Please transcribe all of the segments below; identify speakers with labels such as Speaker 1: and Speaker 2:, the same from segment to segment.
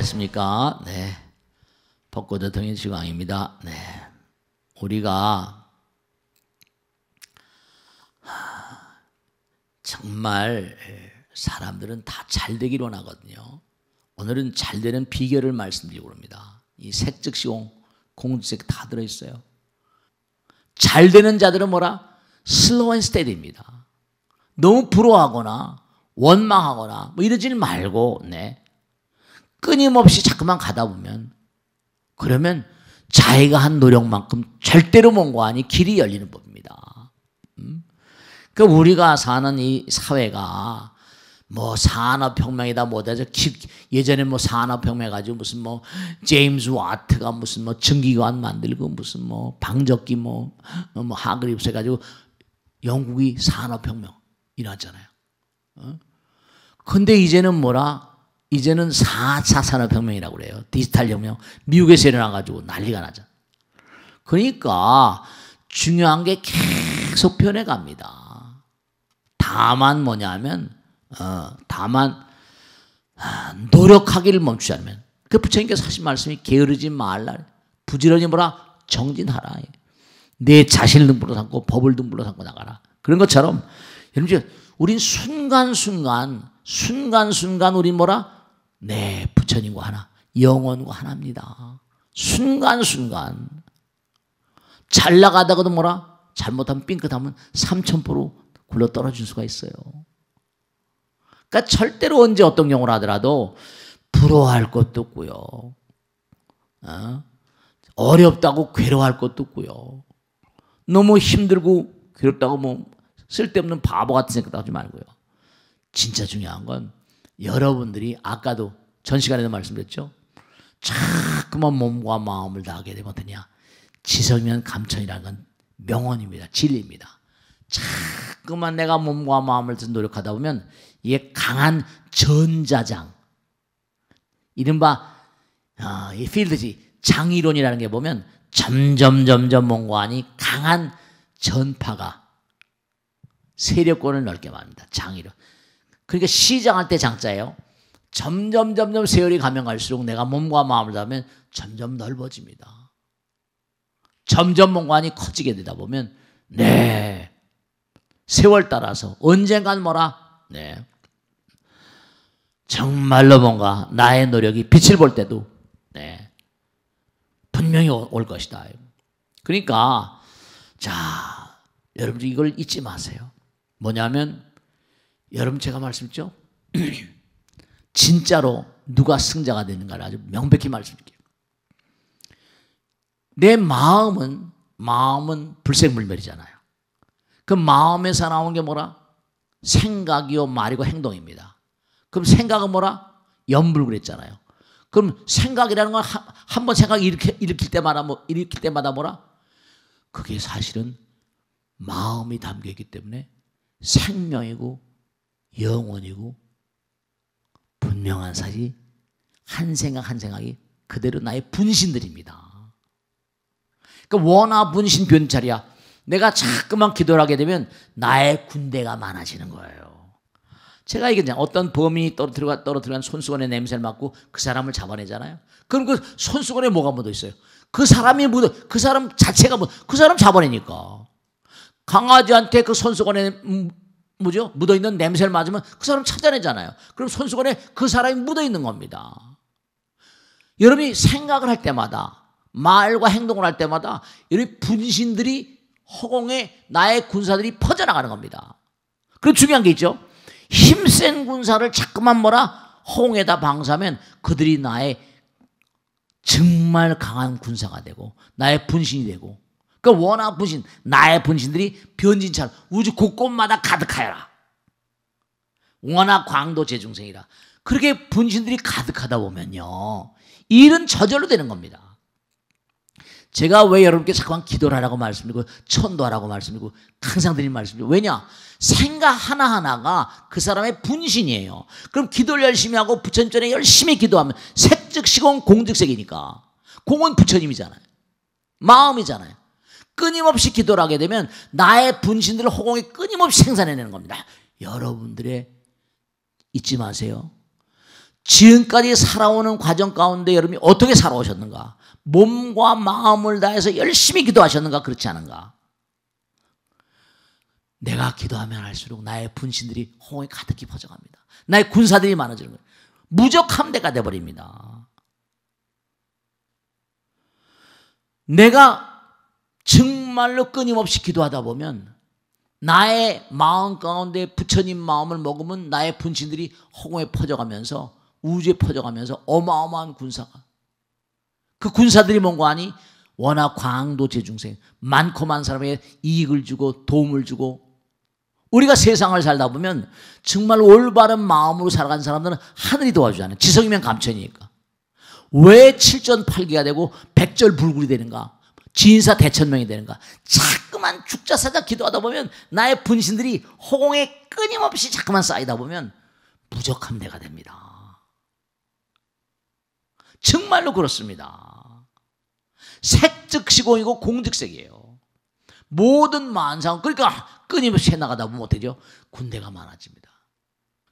Speaker 1: 안녕하십니까. 네. 벚꽃의 통일 시광입니다. 네. 우리가 정말 사람들은 다 잘 되기를 원하거든요. 오늘은 잘 되는 비결을 말씀드리려고 합니다. 이 색즉 시공, 공즉 다 들어있어요. 잘 되는 자들은 뭐라? 슬로우 앤 스테디입니다. 너무 부러워하거나 원망하거나 뭐 이러지 말고 끊임없이 자꾸만 가다 보면 그러면 자기가 한 노력만큼 절대로 뭔가 아니 길이 열리는 법입니다. 그러니까 우리가 사는 이 사회가 뭐 산업혁명이다 뭐다 예전에 뭐 산업혁명 가지고 무슨 뭐 제임스 와트가 무슨 뭐 전기관 만들고 무슨 뭐 방적기 뭐 하그리브스 해가지고 영국이 산업혁명 일어났잖아요. 근데 이제는 뭐라? 이제는 4차 산업혁명이라고 그래요. 디지털 혁명. 미국에서 일어나가지고 난리가 나죠. 그러니까 중요한 게 계속 변해갑니다. 다만 뭐냐면 다만 노력하기를 멈추지 않으면 그 부처님께서 하신 말씀이 게으르지 말라. 부지런히 뭐라? 정진하라. 내 자신을 등불로 삼고 법을 등불로 삼고 나가라. 그런 것처럼 여러분 우린 순간순간 우린 뭐라? 네, 부처님과 하나, 영원과 하나입니다. 순간순간. 잘 나가다가도 뭐라? 잘못하면 삥끗하면 3000% 굴러 떨어질 수가 있어요. 그러니까 절대로 언제 어떤 경우를 하더라도 부러워할 것도 없고요. 어렵다고 괴로워할 것도 없고요. 너무 힘들고 괴롭다고 뭐 쓸데없는 바보 같은 생각도 하지 말고요. 진짜 중요한 건 여러분들이 아까도 전 시간에도 말씀드렸죠. 자꾸만 몸과 마음을 다하게 되면 어떠냐. 지성이면 감천이라는 건 명언입니다. 진리입니다. 자꾸만 내가 몸과 마음을 노력하다 보면 이게 강한 전자장, 이른바 이 필드지 장이론이라는 게 보면 점점 몸과 안이 강한 전파가 세력권을 넓게 만듭니다. 장이론. 그러니까 시장할 때 장자예요. 점점 세월이 가면 갈수록 내가 몸과 마음을 다하면 점점 넓어집니다. 점점 몸과 안이 커지게 되다 보면 세월 따라서 언젠간 뭐라? 정말로 뭔가 나의 노력이 빛을 볼 때도 분명히 올 것이다. 그러니까 자, 여러분들 이걸 잊지 마세요. 뭐냐면 여러분 제가 말씀드렸죠? 진짜로 누가 승자가 되는가를 아주 명백히 말씀드릴게요. 내 마음은 불생불멸이잖아요. 그 마음에서 나오는 게 뭐라? 생각이요 말이고 행동입니다. 그럼 생각은 뭐라? 염불 그랬잖아요. 그럼 생각이라는 건 한 번 생각이 일으킬 때마다 뭐라? 그게 사실은 마음이 담겨 있기 때문에 생명이고 영원이고 분명한 사실이 한 생각이 그대로 나의 분신들입니다. 그러니까 원화 분신 변찰이야. 내가 자꾸만 기도를 하게 되면 나의 군대가 많아지는 거예요. 제가 이게 어떤 범인이 떨어뜨려간 손수건의 냄새를 맡고 그 사람을 잡아내잖아요. 그럼 그 손수건에 뭐가 묻어 있어요? 그 사람 자체가 그 사람 잡아내니까. 강아지한테 그 손수건에 묻어있는 냄새를 맞으면 그 사람 찾아내잖아요. 그럼 손수건에 그 사람이 묻어있는 겁니다. 여러분이 생각을 할 때마다 말과 행동을 할 때마다 여러분 분신들이 허공에 나의 군사들이 퍼져나가는 겁니다. 그리고 중요한 게 있죠. 힘센 군사를 자꾸만 뭐라? 허공에다 방사하면 그들이 나의 정말 강한 군사가 되고 나의 분신이 되고 그 원화 분신, 나의 분신들이 변진처럼 우주 곳곳마다 가득하여라. 원화 광도 재중생이라. 그렇게 분신들이 가득하다 보면요, 일은 저절로 되는 겁니다. 제가 왜 여러분께 자꾸만 기도를 하라고 말씀드리고 천도하라고 말씀드리고 항상 드리는 말씀이죠. 왜냐? 생각 하나하나가 그 사람의 분신이에요. 그럼 기도를 열심히 하고 부처님 전에 열심히 기도하면 색즉 시공 공즉색이니까 공은 부처님이잖아요. 마음이잖아요. 끊임없이 기도를 하게 되면 나의 분신들을 허공에 끊임없이 생산해내는 겁니다. 여러분들의 잊지 마세요. 지금까지 살아오는 과정 가운데 여러분이 어떻게 살아오셨는가? 몸과 마음을 다해서 열심히 기도하셨는가? 그렇지 않은가? 내가 기도하면 할수록 나의 분신들이 허공에 가득히 퍼져갑니다. 나의 군사들이 많아지는 거예요. 무적함대가 돼버립니다. 내가 정말로 끊임없이 기도하다 보면 나의 마음 가운데 부처님 마음을 먹으면 나의 분신들이 허공에 퍼져가면서 우주에 퍼져가면서 어마어마한 군사가, 그 군사들이 뭔가 하니 워낙 광도 제중생 많고 많은 사람에게 이익을 주고 도움을 주고, 우리가 세상을 살다 보면 정말 올바른 마음으로 살아간 사람들은 하늘이 도와주잖아요. 지성이면 감천이니까. 왜 칠전팔기가 되고 백절불굴이 되는가? 진사 대천명이 되는가? 자꾸만 죽자사자 기도하다 보면 나의 분신들이 허공에 끊임없이 자꾸만 쌓이다 보면 무적함대가 됩니다. 정말로 그렇습니다. 색즉시공이고 공즉색이에요. 모든 만상, 그러니까 끊임없이 해나가다 보면 어떻게죠? 군대가 많아집니다.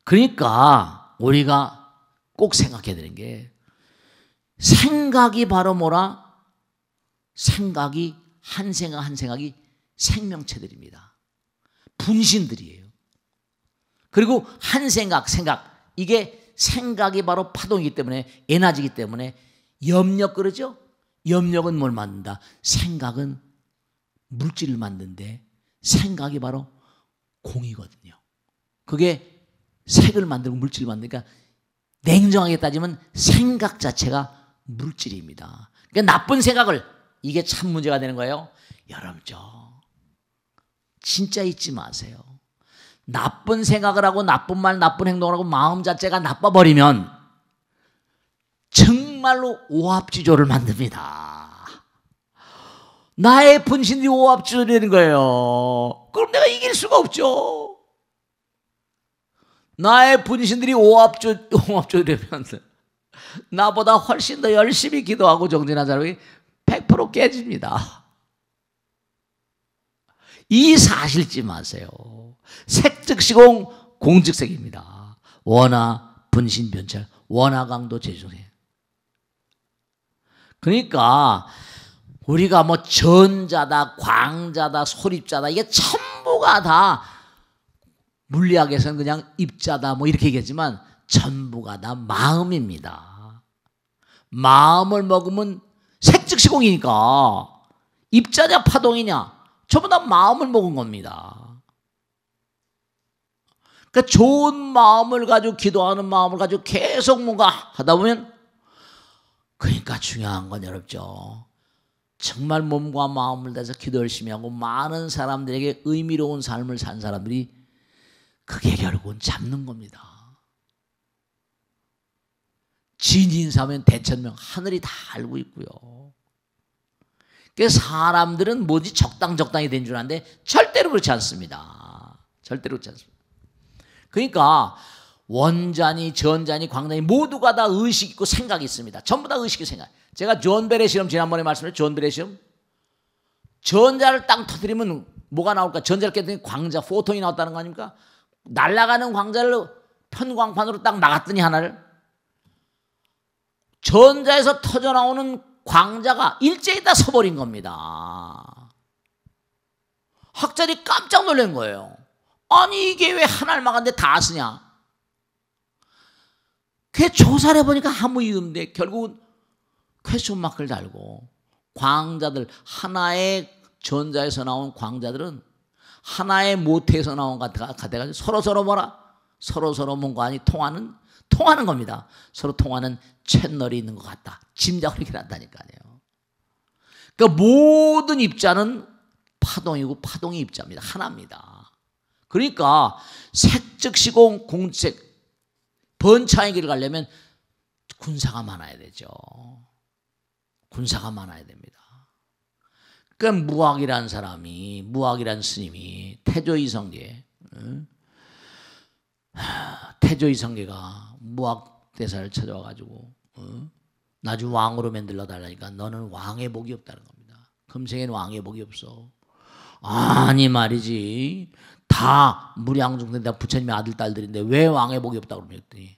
Speaker 1: 그러니까 우리가 꼭 생각해야 되는 게, 생각이 바로 뭐라? 생각이 한 생각이 생명체들입니다. 분신들이에요. 그리고 한 생각 이게 생각이 바로 파동이기 때문에, 에너지이기 때문에 염력, 그러죠? 염력은 뭘 만든다? 생각은 물질을 만드는데 생각이 바로 공이거든요. 그게 색을 만들고 물질을 만드니까 냉정하게 따지면 생각 자체가 물질입니다. 그러니까 나쁜 생각을, 이게 참 문제가 되는 거예요. 여러분 진짜 잊지 마세요. 나쁜 생각을 하고 나쁜 말 나쁜 행동을 하고 마음 자체가 나빠버리면 정말로 오합지졸을 만듭니다. 나의 분신이 오합지졸이 되는 거예요. 그럼 내가 이길 수가 없죠. 나의 분신들이 오합지졸이면 나보다 훨씬 더 열심히 기도하고 정진한 사람이 100% 깨집니다. 이 사실 잊지 마세요. 색즉시공 공즉색입니다. 원화 분신변찰, 원화강도 제중생. 그러니까 우리가 뭐 전자다, 광자다, 소립자다, 이게 전부가 다 물리학에서는 그냥 입자다 뭐 이렇게 얘기하지만 전부가 다 마음입니다. 마음을 먹으면 색즉시공이니까 입자냐 파동이냐 전부 다 마음을 먹은 겁니다. 그러니까 좋은 마음을 가지고 기도하는 마음을 가지고 계속 뭔가 하다 보면, 그러니까 중요한 건 여러분죠, 정말 몸과 마음을 다해서 기도 열심히 하고 많은 사람들에게 의미로운 삶을 산 사람들이 그게 결국은 잡는 겁니다. 진인사면 대천명, 하늘이 다 알고 있고요. 그래서 사람들은 뭐지 적당히 된 줄 아는데 절대로 그렇지 않습니다. 절대로 그렇지 않습니다. 그러니까 원자니 전자니 광자니 모두가 다 의식 있고 생각이 있습니다. 전부 다 의식이 생각. 제가 존 벨의 실험 지난번에 말씀드렸죠. 존 벨의 실험. 전자를 딱 터뜨리면 뭐가 나올까? 전자를 깼더니 광자, 포톤이 나왔다는 거 아닙니까? 날아가는 광자를 편광판으로 딱 나갔더니 하나를, 전자에서 터져 나오는 광자가 일제히 다 서버린 겁니다. 학자들이 깜짝 놀란 거예요. 아니 이게 왜 하나를 막았는데 다 쓰냐? 그 조사를 해보니까 아무 이유 없는데 결국은 퀘스천 마크를 달고, 광자들 하나의 전자에서 나온 광자들은 하나의 모태에서 나온 것 같아가지고 서로서로 뭐라? 서로서로 뭔가 아니 통하는 겁니다. 서로 통하는 채널이 있는 것 같다. 짐작을 이렇게 한다니까요. 그러니까 모든 입자는 파동이고 파동이 입자입니다. 하나입니다. 그러니까 색즉시공 공색 번창의 길을 가려면 군사가 많아야 되죠. 군사가 많아야 됩니다. 그러니까 무학이라는 사람이, 무학이라는 스님이 태조이성계, 태조이성계가 무학 대사를 찾아와가지고 나중 왕으로 만들어 달라니까 너는 왕의 복이 없다는 겁니다. 금생엔 왕의 복이 없어. 아니 말이지, 다 무량중생 다 부처님의 아들 딸들인데 왜 왕의 복이 없다고 그랬더니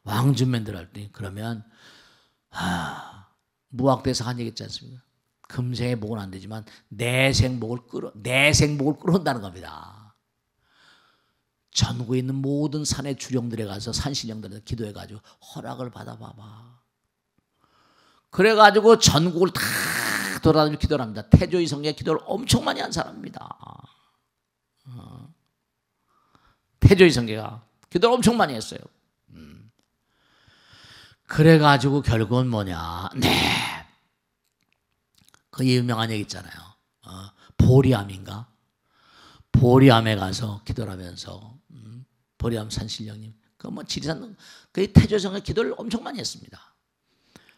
Speaker 1: 왕준면들 할 때 그러면 무학대에서 한 얘기 있지 않습니까? 금생의 복은 안 되지만 내 생복을 끌어온다는 겁니다. 전국에 있는 모든 산의 주령들에 가서 산신령들한테 기도해가지고 허락을 받아봐봐. 그래가지고 전국을 다 돌아다니며 기도를 합니다. 태조의 성에 기도를 엄청 많이 한 사람입니다. 태조의 성계가 기도를 엄청 많이 했어요. 그래가지고 결국은 뭐냐? 그 유명한 얘기 있잖아요. 보리암인가? 보리암에 가서 기도를 하면서 보리암 산신령님, 그 뭐 지리산 그 태조성의 기도를 엄청 많이 했습니다.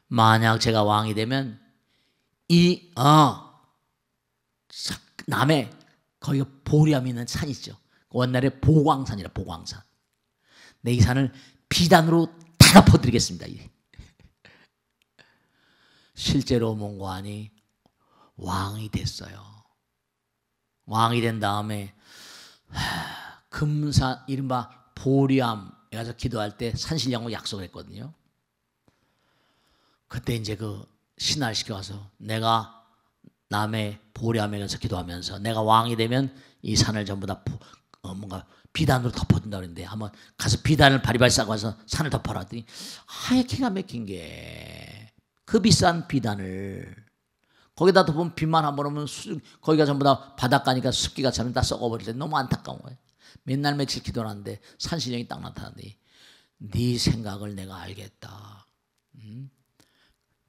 Speaker 1: 만약 제가 왕이 되면 이 남해 거기가 보리암이 있는 산 있죠. 원날에 보광산이라 보광산. 내 이 산을 비단으로 다 덮어드리겠습니다. 실제로 몽고환이 왕이 됐어요. 왕이 된 다음에 금산 이른바 보리암에 가서 기도할 때 산신령하고 약속을 했거든요. 그때 이제 그 신하를 시켜와서 내가 남해 보리암에 가서 기도하면서 내가 왕이 되면 이 산을 전부 다 뭔가 비단으로 덮어준다 그랬는데 한번 가서 비단을 바리바리 싸고 와서 산을 덮어라 했더니 기가 막힌 게 그 비싼 비단을 거기다 덮으면 비만 한번 오면 거기가 전부 다 바닷가니까 습기가 차면 다 썩어버릴 때 너무 안타까운 거예요. 맨날 며칠 기도를 하는데 산신령이 딱 나타나더니 네 생각을 내가 알겠다.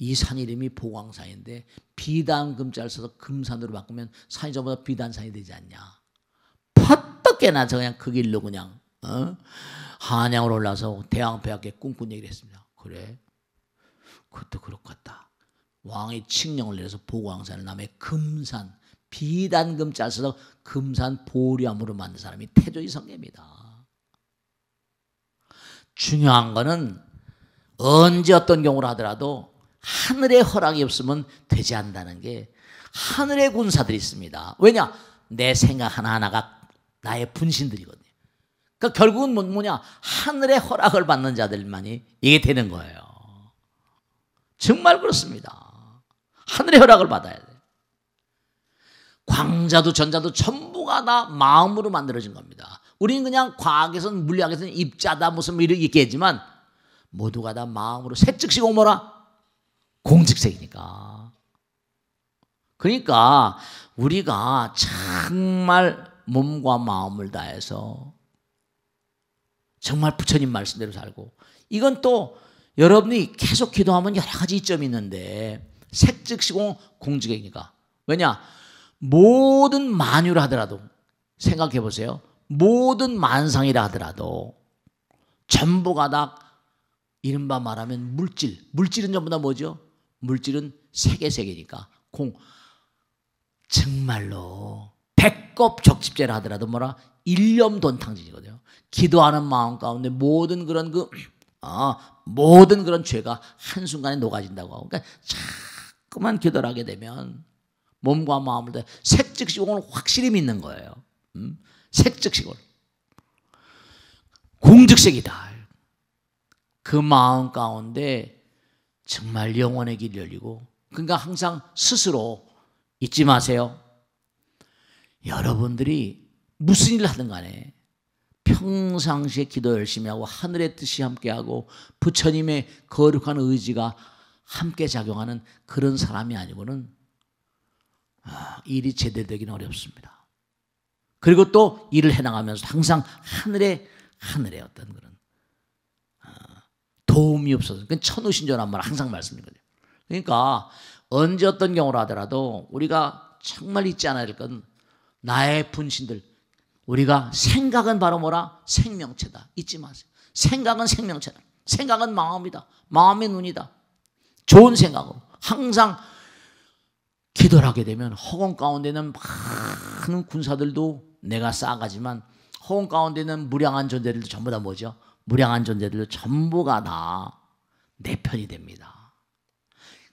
Speaker 1: 이 산 이름이 보광산인데 비단금자를 써서 금산으로 바꾸면 산이 저보다 비단산이 되지 않냐. 퍼뜩게나 저 그냥 그 길로 그냥 한양으로 올라서 대왕폐하께 꿈꾼 얘기를 했습니다. 그래? 그것도 그럴 것 같다. 왕이 칙령을 내려서 보광산을 남해 금산 비단금자를 써서 금산 보리암으로 만든 사람이 태조의 성계입니다. 중요한 거는 언제 어떤 경우를 하더라도 하늘의 허락이 없으면 되지 않는다는 게 하늘의 군사들이 있습니다. 왜냐? 내 생각 하나하나가 나의 분신들이거든요. 그러니까 결국은 뭐냐? 하늘의 허락을 받는 자들만이 이게 되는 거예요. 정말 그렇습니다. 하늘의 허락을 받아야 돼. 광자도 전자도 전부가 다 마음으로 만들어진 겁니다. 우리는 그냥 과학에서는 물리학에서는 입자다 무슨 이렇게 얘기하지만 모두가 다 마음으로 색즉시공 뭐라? 공즉색이니까. 그러니까 우리가 정말 몸과 마음을 다해서 정말 부처님 말씀대로 살고 이건 또 여러분이 계속 기도하면 여러 가지 이점이 있는데 색즉시공 공즉이니까. 왜냐? 모든 만유를 하더라도 생각해 보세요. 모든 만상이라 하더라도 전부가 다 이른바 말하면 물질은 전부 다 뭐죠? 물질은 세계니까 정말로 백겁적집제라 하더라도 뭐라 일념돈탕진이거든요. 기도하는 마음 가운데 모든 그런 모든 그런 죄가 한순간에 녹아진다고 하고, 그러니까 자꾸만 기도를 하게 되면 몸과 마음을 다 색즉시공을 확실히 믿는 거예요. 색즉시공 공즉색이다. 그 마음 가운데 정말 영원의 길이 열리고, 그러니까 항상 스스로 잊지 마세요. 여러분들이 무슨 일을 하든 간에 평상시에 기도 열심히 하고 하늘의 뜻이 함께하고 부처님의 거룩한 의지가 함께 작용하는 그런 사람이 아니고는 일이 제대로 되기는 어렵습니다. 그리고 또 일을 해나가면서 항상 하늘의 어떤 그런 도움이 없어서, 그건 천우신조란 말 항상 말씀드리거든요. 그러니까 언제 어떤 경우를 하더라도 우리가 정말 잊지 않아야 될 건 나의 분신들. 우리가 생각은 바로 뭐라? 생명체다. 잊지 마세요. 생각은 생명체다. 생각은 마음이다. 마음의 눈이다. 좋은 생각으로 항상 기도를 하게 되면 허공 가운데는 많은 군사들도 내가 쌓아가지만 허공 가운데는 무량한 존재들도 전부 다 뭐죠? 무량한 존재들도 전부가 다 내 편이 됩니다.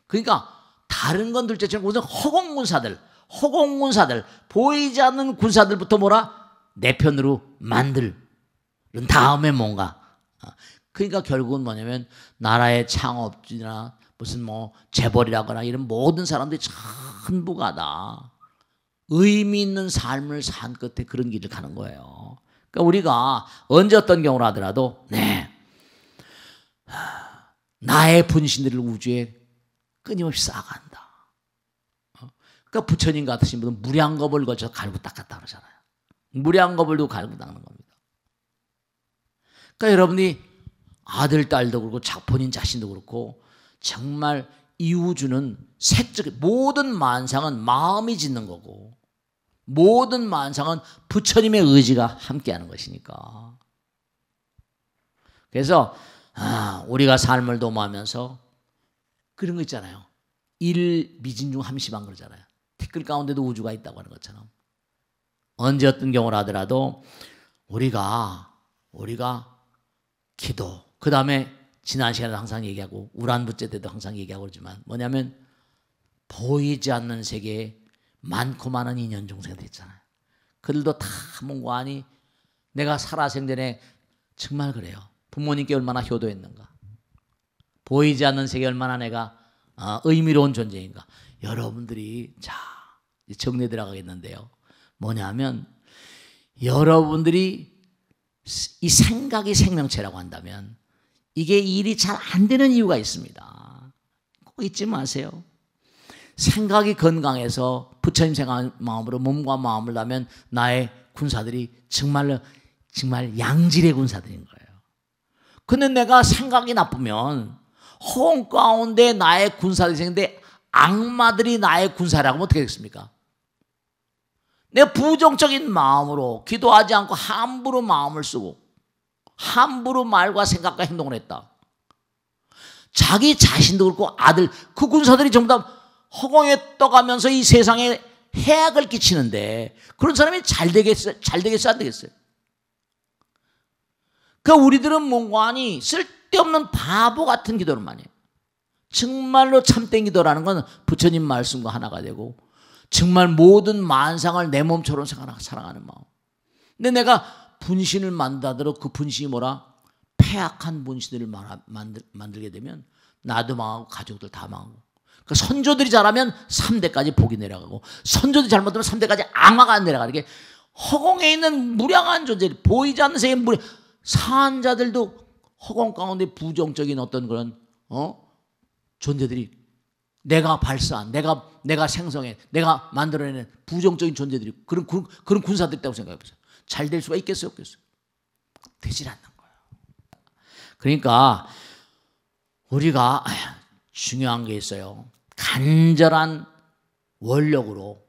Speaker 1: 그러니까 다른 건 둘째치고 우선 허공군사들 보이지 않는 군사들부터 뭐라? 내 편으로 만들은 다음에 뭔가 그러니까 결국은 뭐냐면 나라의 창업주나 무슨 뭐 재벌이라거나 이런 모든 사람들이 전부가 다 의미 있는 삶을 산 끝에 그런 길을 가는 거예요. 그러니까 우리가 언제 어떤 경우를 하더라도 나의 분신들을 우주에 끊임없이 쌓아간다. 그러니까 부처님 같으신 분은 무량겁을 거쳐 갈고 닦았다 그러잖아요. 무량겁을 갈고 닦는 겁니다. 그러니까 여러분이 아들, 딸도 그렇고 본인 자신도 그렇고 정말 이 우주는 색적 모든 만상은 마음이 짓는 거고 모든 만상은 부처님의 의지가 함께하는 것이니까. 그래서 우리가 삶을 도모하면서 그런 거 있잖아요. 일미진중 함시방 그러잖아요. 티끌 가운데도 우주가 있다고 하는 것처럼 언제 어떤 경우를 하더라도 우리가 기도, 그 다음에 지난 시간에도 항상 얘기하고 우란부째 때도 항상 얘기하고 그러지만 뭐냐면 보이지 않는 세계에 많고 많은 인연 종생들이 있잖아요. 그들도 다 뭔가 아니 내가 살아생전에 정말 그래요. 부모님께 얼마나 효도했는가. 보이지 않는 세계에 얼마나 내가 의미로운 존재인가. 여러분들이 자 정리에 들어가겠는데요. 뭐냐면 여러분들이 이 생각이 생명체라고 한다면 이게 일이 잘 안 되는 이유가 있습니다. 꼭 잊지 마세요. 생각이 건강해서 부처님 생각 마음으로 몸과 마음을 다면 나의 군사들이 정말 양질의 군사들인 거예요. 근데 내가 생각이 나쁘면 허공 가운데 나의 군사들이 생기는데 악마들이 나의 군사라고 하면 어떻게 되겠습니까? 내가 부정적인 마음으로 기도하지 않고 함부로 마음을 쓰고 함부로 말과 생각과 행동을 했다. 자기 자신도 그렇고 아들 그 군사들이 전부 다 허공에 떠가면서 이 세상에 해악을 끼치는데 그런 사람이 잘 되겠어요? 안 되겠어요? 그러니까 우리들은 뭔가 아니 쓸데없는 바보 같은 기도를 많이 해요. 정말로 참된 기도라는 건 부처님 말씀과 하나가 되고 정말 모든 만상을 내 몸처럼 사랑하는 마음. 근데 내가 분신을 만들더라도 그 분신이 뭐라? 폐악한 분신들을 만들게 되면 나도 망하고 가족들 다 망하고. 그러니까 선조들이 잘하면 3대까지 복이 내려가고 선조들이 잘못하면 3대까지 악마가 내려가는 게 허공에 있는 무량한 존재들 보이지 않는 세계 사한자들도 허공 가운데 부정적인 어떤 그런 존재들이 내가 발사한 내가 생성해 내가 만들어내는 부정적인 존재들이 그런 군사들이 있다고 생각해 보세요. 잘 될 수가 있겠어요, 없겠어요? 되질 않는 거예요. 그러니까 우리가 중요한 게 있어요. 간절한 원력으로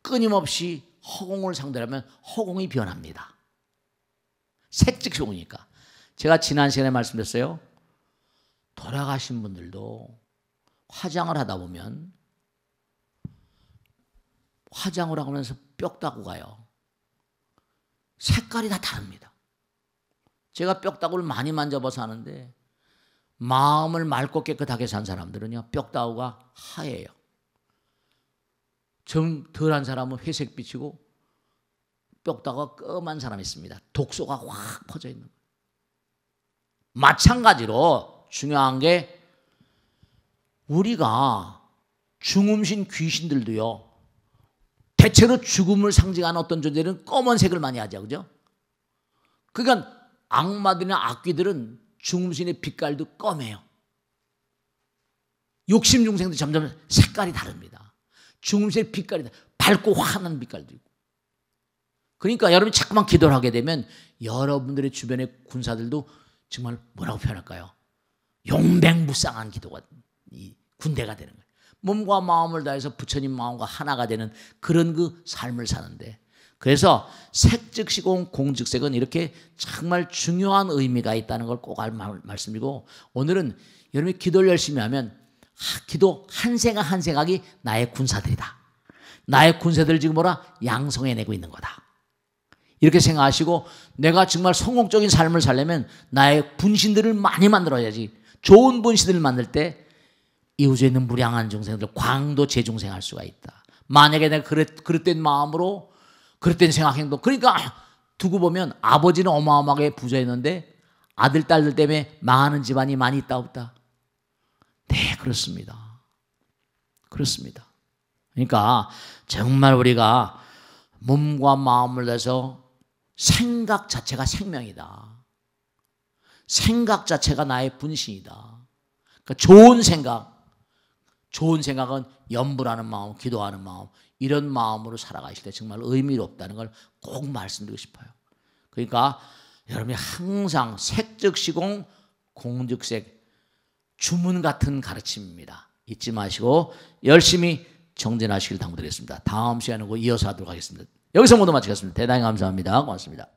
Speaker 1: 끊임없이 허공을 상대하면 허공이 변합니다. 색즉 효공이니까. 제가 지난 시간에 말씀드렸어요. 돌아가신 분들도 화장을 하다 보면 화장을 하면서 뼈 따고 가요. 색깔이 다 다릅니다. 제가 뼈다구를 많이 만져봐서 아는데 마음을 맑고 깨끗하게 산 사람들은요 뼈다구가 하얘요. 좀 덜한 사람은 회색빛이고 뼈다구가 검은 사람이 있습니다. 독소가 확 퍼져 있는 거예요. 마찬가지로 중요한 게 우리가 중음신 귀신들도요 대체로 죽음을 상징하는 어떤 존재는 검은색을 많이 하죠. 그죠? 그러니까 악마들이나 악귀들은 중음신의 빛깔도 검해요. 욕심 중생도 점점 색깔이 다릅니다. 중음신의 빛깔이 밝고 환한 빛깔도 있고. 그러니까 여러분이 자꾸만 기도를 하게 되면 여러분들의 주변의 군사들도 정말 뭐라고 표현할까요? 용맹무쌍한 기도가 군대가 되는 거예요. 몸과 마음을 다해서 부처님 마음과 하나가 되는 그런 그 삶을 사는데 그래서 색즉시공 공즉색은 이렇게 정말 중요한 의미가 있다는 걸 꼭 말씀드리고 오늘은 여러분이 기도를 열심히 하면 기도 한 생각 한 생각이 나의 군사들이다. 나의 군사들을 지금 뭐라? 양성해내고 있는 거다. 이렇게 생각하시고 내가 정말 성공적인 삶을 살려면 나의 분신들을 많이 만들어야지. 좋은 분신들을 만들 때 이 우주에 있는 무량한 중생들 광도 재중생할 수가 있다. 만약에 내가 그릇된 마음으로 그릇된 생각 행동 그러니까 두고 보면 아버지는 어마어마하게 부자였는데 아들, 딸들 때문에 망하는 집안이 많이 있다 없다? 네, 그렇습니다. 그렇습니다. 그러니까 정말 우리가 몸과 마음을 내서 생각 자체가 생명이다. 생각 자체가 나의 분신이다. 그러니까 좋은 생각은 염불하는 마음, 기도하는 마음, 이런 마음으로 살아가실 때 정말 의미롭다는 걸 꼭 말씀드리고 싶어요. 그러니까 여러분이 항상 색즉시공 공즉색, 주문 같은 가르침입니다. 잊지 마시고 열심히 정진하시길 당부드리겠습니다. 다음 시간에 이어서 하도록 하겠습니다. 여기서 모두 마치겠습니다. 대단히 감사합니다. 고맙습니다.